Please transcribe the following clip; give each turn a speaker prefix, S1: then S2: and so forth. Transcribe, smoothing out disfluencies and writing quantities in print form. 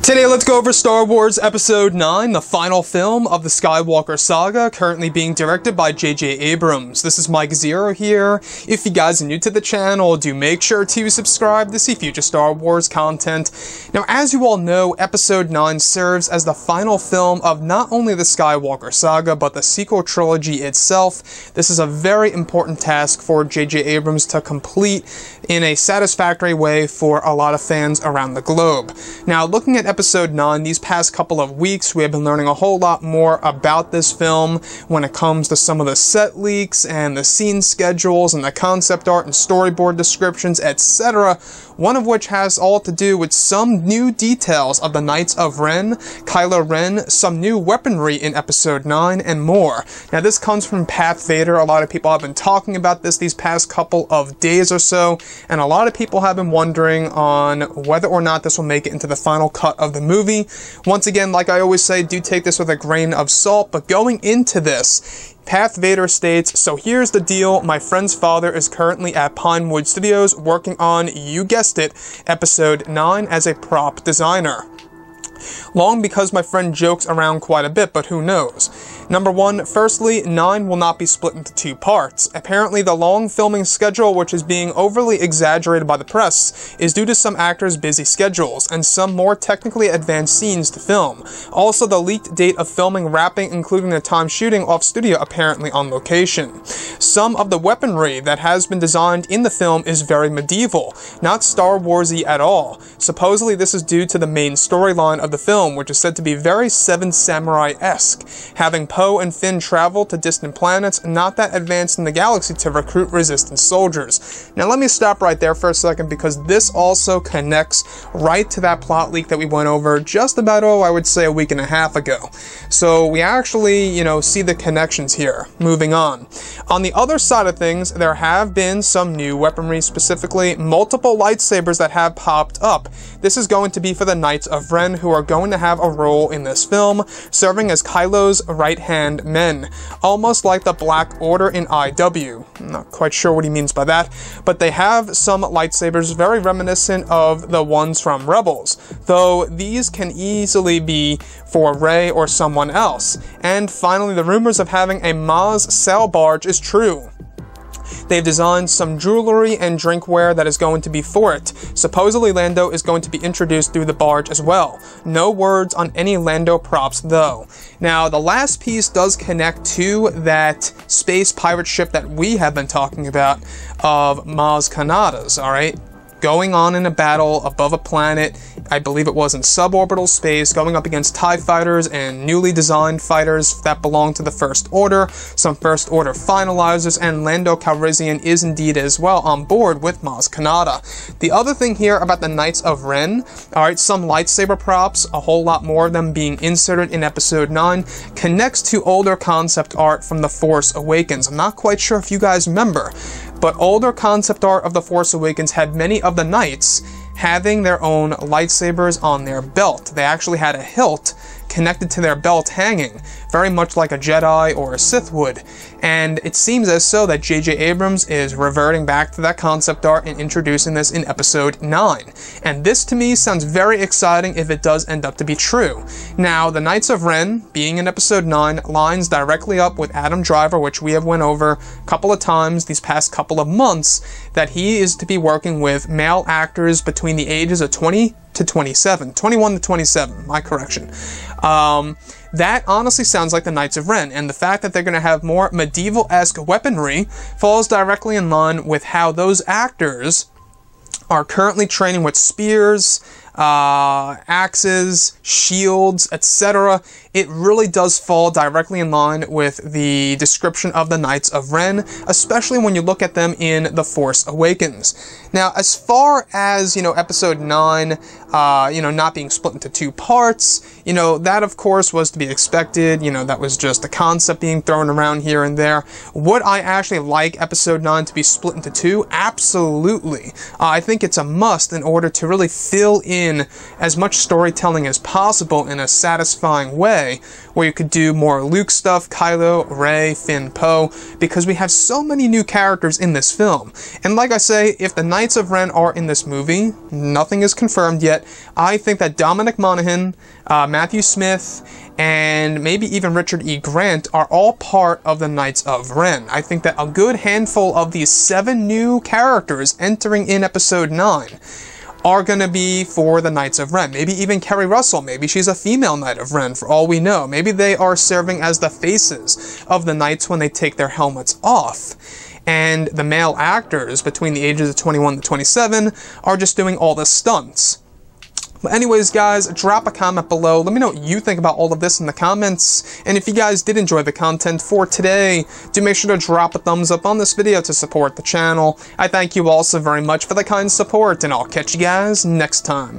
S1: Today, let's go over Star Wars Episode 9, the final film of the Skywalker saga, currently being directed by J.J. Abrams. This is Mike ZEROH here. If you guys are new to the channel, do make sure to subscribe to see future Star Wars content. Now, as you all know, Episode 9 serves as the final film of not only the Skywalker saga, but the sequel trilogy itself. This is a very important task for J.J. Abrams to complete in a satisfactory way for a lot of fans around the globe. Now, looking at Episode 9, these past couple of weeks, we have been learning a whole lot more about this film when it comes to some of the set leaks and the scene schedules and the concept art and storyboard descriptions, etc., one of which has all to do with some new details of the Knights of Ren, Kylo Ren, some new weaponry in Episode 9, and more. Now, this comes from Path Vader. A lot of people have been talking about this these past couple of days or so, and a lot of people have been wondering on whether or not this will make it into the final cut of the movie. Once again, like I always say, do take this with a grain of salt, but going into this, Path Vader states, "So here's the deal, my friend's father is currently at Pinewood Studios working on, you guessed it, Episode 9 as a prop designer. Long because my friend jokes around quite a bit, but who knows. Number one, firstly, 9 will not be split into 2 parts. Apparently, the long filming schedule, which is being overly exaggerated by the press, is due to some actors' busy schedules, and some more technically advanced scenes to film. Also, the leaked date of filming wrapping, including the time shooting off studio apparently on location. Some of the weaponry that has been designed in the film is very medieval, not Star Wars-y at all. Supposedly, this is due to the main storyline of the film, which is said to be very Seven Samurai-esque, having Poe and Finn travel to distant planets not that advanced in the galaxy to recruit resistance soldiers. Now let me stop right there for a second, because this also connects right to that plot leak that we went over just about, I would say a week and a half ago. So we actually, see the connections here. Moving on. On the other side of things, there have been some new weaponry, specifically multiple lightsabers that have popped up. This is going to be for the Knights of Ren, who are going to have a role in this film, serving as Kylo's right-hand men, almost like the Black Order in IW. I'm not quite sure what he means by that, but they have some lightsabers very reminiscent of the ones from Rebels, though these can easily be for Rey or someone else. And finally, the rumors of having a Maz sail barge is true. They've designed some jewelry and drinkware that is going to be for it. Supposedly Lando is going to be introduced through the barge as well. No words on any Lando props though. Now, the last piece does connect to that space pirate ship that we have been talking about of Maz Kanatas, alright? Going on in a battle above a planet, I believe it was in suborbital space, going up against TIE fighters and newly designed fighters that belong to the First Order, some First Order finalizers, and Lando Calrissian is indeed as well on board with Maz Kanata. The other thing here about the Knights of Ren, alright, some lightsaber props, a whole lot more of them being inserted in Episode 9, connects to older concept art from The Force Awakens. I'm not quite sure if you guys remember, but older concept art of The Force Awakens had many of the knights having their own lightsabers on their belt. They actually had a hilt connected to their belt hanging, very much like a Jedi or a Sith would. And it seems as so that J.J. Abrams is reverting back to that concept art and introducing this in Episode 9. And this to me sounds very exciting if it does end up to be true. Now, the Knights of Ren, being in Episode 9, lines directly up with Adam Driver, which we have went over a couple of times these past couple of months, that he is to be working with male actors between the ages of 20 to 27. 21 to 27, my correction. That honestly sounds like the Knights of Ren, and the fact that they're going to have more medieval-esque weaponry falls directly in line with how those actors are currently training with spears, axes, shields, etc. It really does fall directly in line with the description of the Knights of Ren, especially when you look at them in The Force Awakens. Now, as far as, Episode 9, not being split into 2 parts, that of course was to be expected. That was just a concept being thrown around here and there. Would I actually like Episode 9 to be split into 2? Absolutely. I think it's a must in order to really fill in as much storytelling as possible in a satisfying way. way, where you could do more Luke stuff, Kylo, Rey, Finn, Poe, because we have so many new characters in this film. And like I say, if the Knights of Ren are in this movie, nothing is confirmed yet, I think that Dominic Monaghan, Matthew Smith, and maybe even Richard E. Grant are all part of the Knights of Ren. I think that a good handful of these 7 new characters entering in Episode 9 are going to be for the Knights of Ren. Maybe even Kerry Russell. Maybe she's a female Knight of Ren, for all we know. Maybe they are serving as the faces of the Knights when they take their helmets off. And the male actors between the ages of 21 to 27 are just doing all the stunts. But anyways, guys, drop a comment below. Let me know what you think about all of this in the comments. And if you guys did enjoy the content for today, do make sure to drop a thumbs up on this video to support the channel. I thank you all so very much for the kind support, and I'll catch you guys next time.